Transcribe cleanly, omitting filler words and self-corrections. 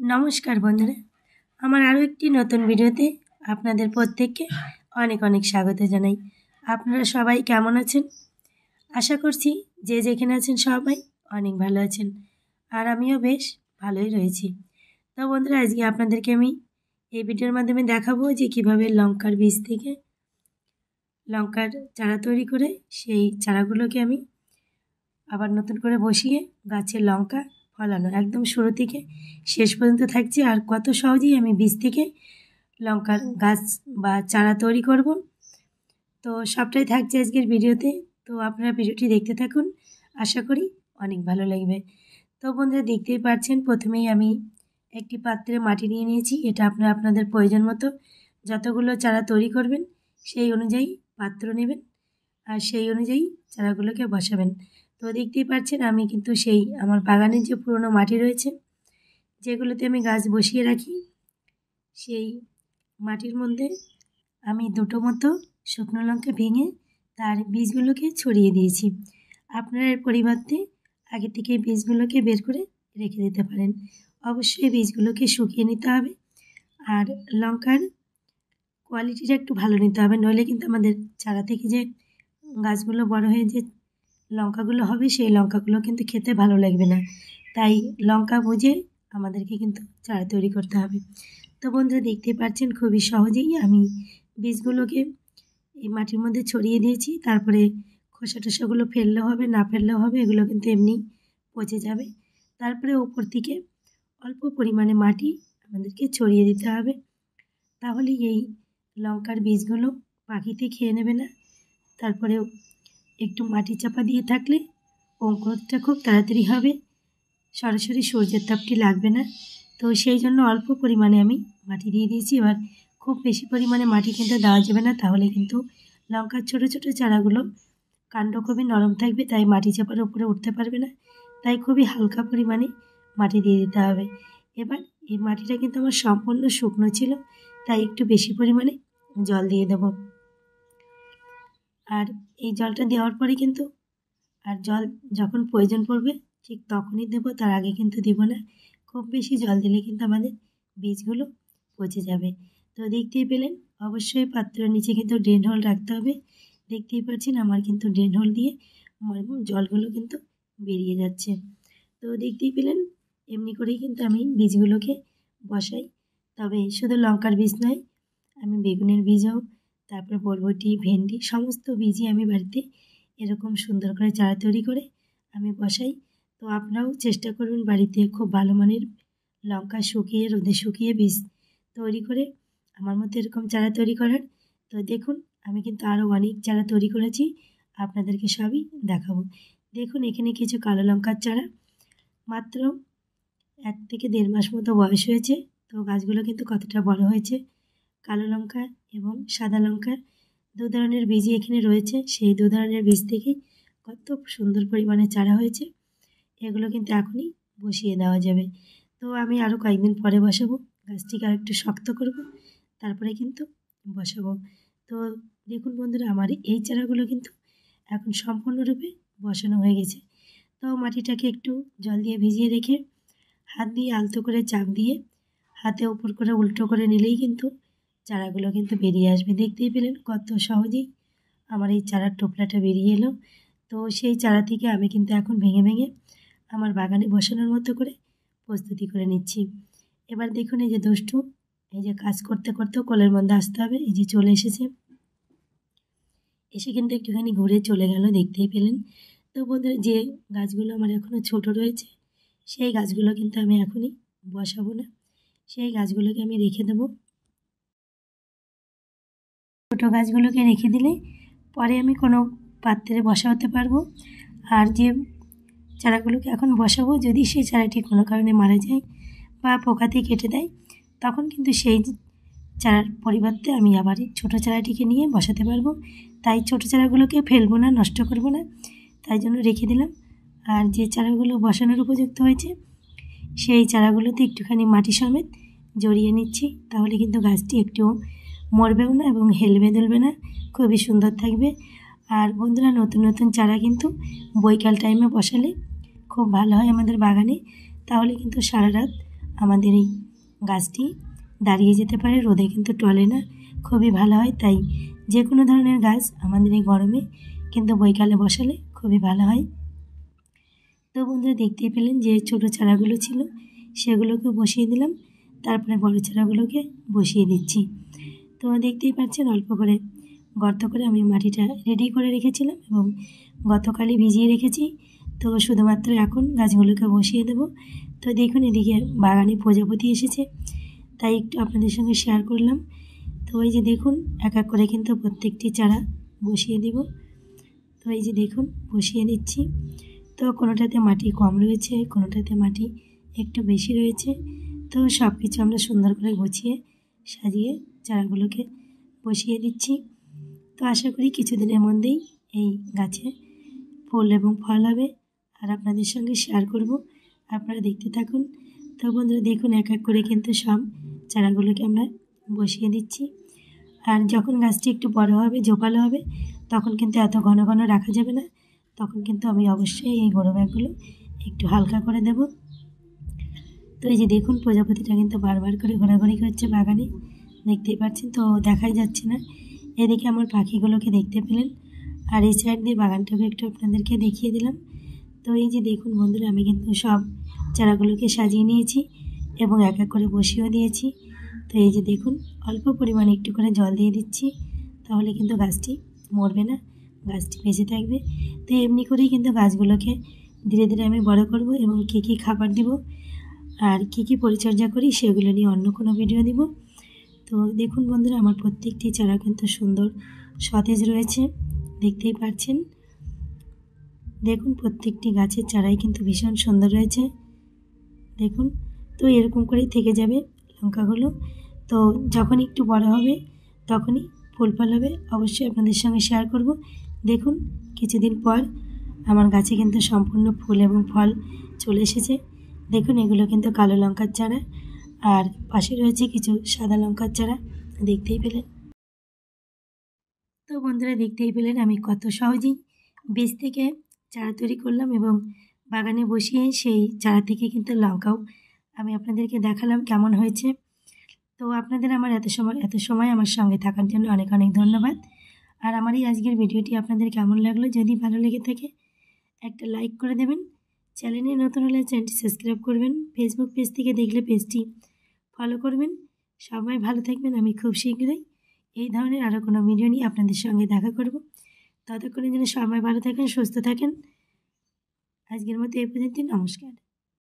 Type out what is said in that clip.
নমস্কার বন্ধুরা, আমার আরও একটি নতুন ভিডিওতে আপনাদের প্রত্যেককে অনেক অনেক স্বাগত জানাই। আপনারা সবাই কেমন আছেন? আশা করছি যে যেখানে আছেন সবাই অনেক ভালো আছেন, আর আমিও বেশ ভালোই রয়েছি। তো বন্ধুরা, আজকে আপনাদেরকে আমি এই ভিডিওর মাধ্যমে দেখাবো যে কীভাবে লঙ্কার বীজ থেকে লঙ্কার চারা তৈরি করে সেই চারাগুলোকে আমি আবার নতুন করে বসিয়ে গাছের লঙ্কা ফলানো, একদম শুরু থেকে শেষ পর্যন্ত থাকছে। আর কত সহজেই আমি বীজ থেকে লঙ্কার গাছ বা চারা তৈরি করব, তো সবটাই থাকছে আজকের ভিডিওতে। তো আপনারা ভিডিওটি দেখতে থাকুন, আশা করি অনেক ভালো লাগবে। তো বন্ধুরা, দেখতেই পাচ্ছেন প্রথমেই আমি একটি পাত্রে মাটি নিয়ে নিয়েছি। এটা আপনারা আপনাদের প্রয়োজন মতো যতগুলো চারা তৈরি করবেন সেই অনুযায়ী পাত্র নেবেন আর সেই অনুযায়ী চারাগুলোকে বসাবেন। তো দেখতেই পাচ্ছেন আমি কিন্তু সেই আমার বাগানের যে পুরনো মাটি রয়েছে যেগুলোতে আমি গাছ বসিয়ে রাখি, সেই মাটির মধ্যে আমি দুটো মতো শুকনো লঙ্কা ভেঙে তার বীজগুলোকে ছড়িয়ে দিয়েছি। আপনারা এর পরিবর্তে আগে থেকে বীজগুলোকে বের করে রেখে দিতে পারেন। অবশ্যই বীজগুলোকে শুকিয়ে নিতে হবে, আর লঙ্কার কোয়ালিটিটা একটু ভালো নিতে হবে, নইলে কিন্তু আমাদের চারা থেকে যে গাছগুলো বড় হয়ে যে লঙ্কাগুলো হবে সেই লঙ্কাগুলো কিন্তু খেতে ভালো লাগবে না। তাই লঙ্কা বুঝে আমাদেরকে কিন্তু চারা তৈরি করতে হবে। তো বন্ধুরা, দেখতেই পাচ্ছেন খুবই সহজেই আমি বীজগুলোকে এই মাটির মধ্যে ছড়িয়ে দিয়েছি। তারপরে খোসা টোসাগুলো ফেললেও হবে, না ফেললেও হবে, এগুলো কিন্তু এমনি পচে যাবে। তারপরে ওপর থেকে অল্প পরিমাণে মাটি আমাদেরকে ছড়িয়ে দিতে হবে, তাহলে এই লঙ্কার বীজগুলো পাখিতে খেয়ে নেবে না। তারপরেও একটু মাটি চাপা দিয়ে থাকলে অঙ্কুরটা খুব তাড়াতাড়ি হবে, সরাসরি সূর্যের তাপটি লাগবে না। তো সেই জন্য অল্প পরিমাণে আমি মাটি দিয়ে দিয়েছি। এবার খুব বেশি পরিমাণে মাটি কিন্তু দেওয়া যাবে না, তাহলে কিন্তু লঙ্কার ছোটো ছোটো চারাগুলো কাণ্ড খুবই নরম থাকবে, তাই মাটি চাপার উপরে উঠতে পারবে না। তাই খুবই হালকা পরিমাণে মাটি দিয়ে দিতে হবে। এবার এই মাটিটা কিন্তু আমার সম্পূর্ণ শুকনো ছিল, তাই একটু বেশি পরিমাণে জল দিয়ে দেব। আর এই জলটা দেওয়ার পরে কিন্তু আর জল যখন প্রয়োজন পড়বে ঠিক তখনই দেব, তার আগে কিন্তু দেব না। খুব বেশি জল দিলে কিন্তু আমাদের বীজগুলো পচে যাবে। তো দেখতেই পেলেন, অবশ্যই পাত্রের নিচে কিন্তু ড্রেন হোল রাখতে হবে। দেখতেই পাচ্ছেন আমার কিন্তু ড্রেন হোল দিয়ে জলগুলো কিন্তু বেরিয়ে যাচ্ছে। তো দেখতেই পেলেন, এমনি করেই কিন্তু আমি বীজগুলোকে বসাই। তবে শুধু লঙ্কার বীজ নয়, আমি বেগুনের বীজও, তারপর বরবটি, ভেন্ডি সমস্ত বীজই আমি বাড়িতে এরকম সুন্দর করে চারা তৈরি করে আমি বসাই। তো আপনারাও চেষ্টা করবেন বাড়িতে খুব ভালো মানের লঙ্কা শুকিয়ে রোদে শুকিয়ে বীজ তৈরি করে আমার মতো এরকম চারা তৈরি করার। তো দেখুন, আমি কিন্তু আরও অনেক চারা তৈরি করেছি, আপনাদেরকে সবই দেখাবো। দেখুন, এখানে কিছু কালো লঙ্কার চারা, মাত্র 1 থেকে 1.5 মাস মতো বয়স হয়েছে। তো গাছগুলো কিন্তু কতটা বড় হয়েছে। কালো লঙ্কা এবং সাদা লঙ্কার দু ধরনের বীজই এখানে রয়েছে। সেই দু ধরনের বীজ থেকেই কত সুন্দর পরিমাণে চারা হয়েছে। এগুলো কিন্তু এখনই বসিয়ে দেওয়া যাবে। তো আমি আরও কয়েকদিন পরে বসাবো, গাছটিকে আর একটু শক্ত করব, তারপরে কিন্তু বসাবো। তো দেখুন বন্ধুরা, আমার এই চারাগুলো কিন্তু এখন সম্পূর্ণরূপে বসানো হয়ে গেছে। তো মাটিটাকে একটু জল দিয়ে ভিজিয়ে রেখে হাত দিয়ে আলতো করে চাপ দিয়ে হাতে উপর করে উল্টো করে নিলেই কিন্তু চারাগুলো কিন্তু বেরিয়ে আসবে। দেখতেই পেলেন কত সহজেই আমার এই চারার টোপলাটা বেরিয়ে এলো। তো সেই চারা থেকে আমি কিন্তু এখন ভেঙে ভেঙে আমার বাগানে বসানোর মতো করে প্রস্তুতি করে নিচ্ছি। এবার দেখুন, এই যে দুষ্টু, এই যে কাজ করতে করতেও কোলের মধ্যে আসতে হবে, এই যে চলে এসেছে, এসে কিন্তু একটুখানি ঘুরে চলে গেল, দেখতেই পেলেন। তো বন্ধুরা, যে গাছগুলো আমার এখনও ছোট রয়েছে সেই গাছগুলো কিন্তু আমি এখনই বসাবো না, সেই গাছগুলোকে আমি রেখে দেবো। ছোটো গাছগুলোকে রেখে দিলে পরে আমি কোনো পাত্রে বসাতে পারবো। আর যে চারাগুলোকে এখন বসাবো, যদি সেই চারাটি কোনো কারণে মারা যায় বা পোকাতে কেটে দেয়, তখন কিন্তু সেই চারার পরিবর্তে আমি আবার ছোটো চারাটিকে নিয়ে বসাতে পারবো। তাই ছোটো চারাগুলোকে ফেলবো না, নষ্ট করব না, তাই জন্য রেখে দিলাম। আর যে চারাগুলো বসানোর উপযুক্ত হয়েছে সেই চারাগুলোতে একটুখানি মাটি সমেত জড়িয়ে নিচ্ছি, তাহলে কিন্তু গাছটি একটুও মরবেও না এবং হেলবে দুলবে না, খুবই সুন্দর থাকবে। আর বন্ধুরা, নতুন নতুন চারা কিন্তু বৈকাল টাইমে বসালে খুব ভালো হয় আমাদের বাগানে, তাহলে কিন্তু সারা রাত আমাদের এই গাছটি দাঁড়িয়ে যেতে পারে, রোদে কিন্তু টলে না, খুবই ভালো হয়। তাই যে কোনো ধরনের গাছ আমাদের এই গরমে কিন্তু বৈকালে বসালে খুবই ভালো হয়। তো বন্ধুরা দেখতেই পেলেন যে ছোটো চারাগুলো ছিল সেগুলোকে বসিয়ে দিলাম, তারপরে বড় চারাগুলোকে বসিয়ে দিচ্ছি। তো দেখতেই পাচ্ছেন অল্প করে গর্ত করে আমি মাটিটা রেডি করে রেখেছিলাম এবং গতকালই ভিজিয়ে রেখেছি। তো শুধুমাত্র এখন গাছগুলোকে বসিয়ে দেব। তো দেখুন এদিকে বাগানে প্রজাপতি এসেছে, তাই একটু আপনাদের সঙ্গে শেয়ার করলাম। তো এই যে দেখুন এক এক করে কিন্তু প্রত্যেকটি চারা বসিয়ে দেব। তো এই যে দেখুন বসিয়ে দিচ্ছি। তো কোনোটাতে মাটি কম রয়েছে, কোনোটাতে মাটি একটু বেশি রয়েছে। তো সব কিছু আমরা সুন্দর করে গুছিয়ে সাজিয়ে চারাগুলোকে বসিয়ে দিচ্ছি। তো আশা করি কিছুদিনের মধ্যেই এই গাছে ফুল এবং ফল হবে আর আপনাদের সঙ্গে শেয়ার করব, আপনারা দেখতে থাকুন। তো বন্ধুরা দেখুন এক এক করে কিন্তু সব চারাগুলোকে আমরা বসিয়ে দিচ্ছি। আর যখন গাছটি একটু বড় হবে, ঝোপালো হবে, তখন কিন্তু এত ঘন ঘন রাখা যাবে না, তখন কিন্তু আমি অবশ্যই এই বড় ব্যাগগুলো একটু হালকা করে দেব। তো এই যে দেখুন প্রজাপতিটা কিন্তু বারবার করে ঘোরাঘুরি করছে বাগানে, দেখতেই পাচ্ছেন। তো দেখাই যাচ্ছে না, এদিকে আমার পাখিগুলোকে দেখতে পেলেন। আর এই সাইড দিয়ে বাগানটাকে একটু আপনাদেরকে দেখিয়ে দিলাম। তো এই যে দেখুন বন্ধুরা আমি কিন্তু সব চারাগুলোকে সাজিয়ে নিয়েছি এবং এক এক করে বসিয়েও দিয়েছি। তো এই যে দেখুন অল্প পরিমাণে একটু করে জল দিয়ে দিচ্ছি, তাহলে কিন্তু গাছটি মরবে না, গাছটি বেঁচে থাকবে। তো এমনি করেই কিন্তু গাছগুলোকে ধীরে ধীরে আমি বড় করব এবং কী কী খাবার দিব আর কী কী পরিচর্যা করি সেগুলো নিয়ে অন্য কোনো ভিডিও দিব। তো দেখুন বন্ধুরা আমার প্রত্যেকটি চারা কিন্তু সুন্দর সতেজ রয়েছে, দেখতেই পাচ্ছেন। দেখুন প্রত্যেকটি গাছের চারাই কিন্তু ভীষণ সুন্দর রয়েছে, দেখুন। তো এরকম করেই থেকে যাবে লঙ্কাগুলো। তো যখন একটু বড় হবে তখনই ফুল ফল হবে, অবশ্যই আপনাদের সঙ্গে শেয়ার করব। দেখুন কিছুদিন পর আমার গাছে কিন্তু সম্পূর্ণ ফুল এবং ফল চলে এসেছে। দেখুন এগুলো কিন্তু কালো লঙ্কার চারা আর পাশে রয়েছে কিছু সাদা লঙ্কার চারা, দেখতেই পেলেন। তো বন্ধুরা দেখতেই পেলেন আমি কত সহজেই বীজ থেকে চারা তৈরি করলাম এবং বাগানে বসিয়ে সেই চারা থেকে কিন্তু লঙ্কাও আমি আপনাদেরকে দেখালাম কেমন হয়েছে। তো আপনাদের আমার এত সময় আমার সঙ্গে থাকার জন্য অনেক অনেক ধন্যবাদ। আর আমার এই আজকের ভিডিওটি আপনাদের কেমন লাগলো, যদি ভালো লেগে থাকে একটা লাইক করে দেবেন, চ্যানেলে নতুন হলে চ্যানেলটি সাবস্ক্রাইব করবেন, ফেসবুক পেজ থেকে দেখলে পেজটি ফলো করবেন। সবাই ভালো থাকবেন, আমি খুব শীঘ্রই এই ধরনের আরও কোনো ভিডিও নিয়ে আপনাদের সঙ্গে দেখা করব। ততক্ষণের জন্য সবাই ভালো থাকেন, সুস্থ থাকেন। আজকের মতো এই পর্যন্ত, নমস্কার।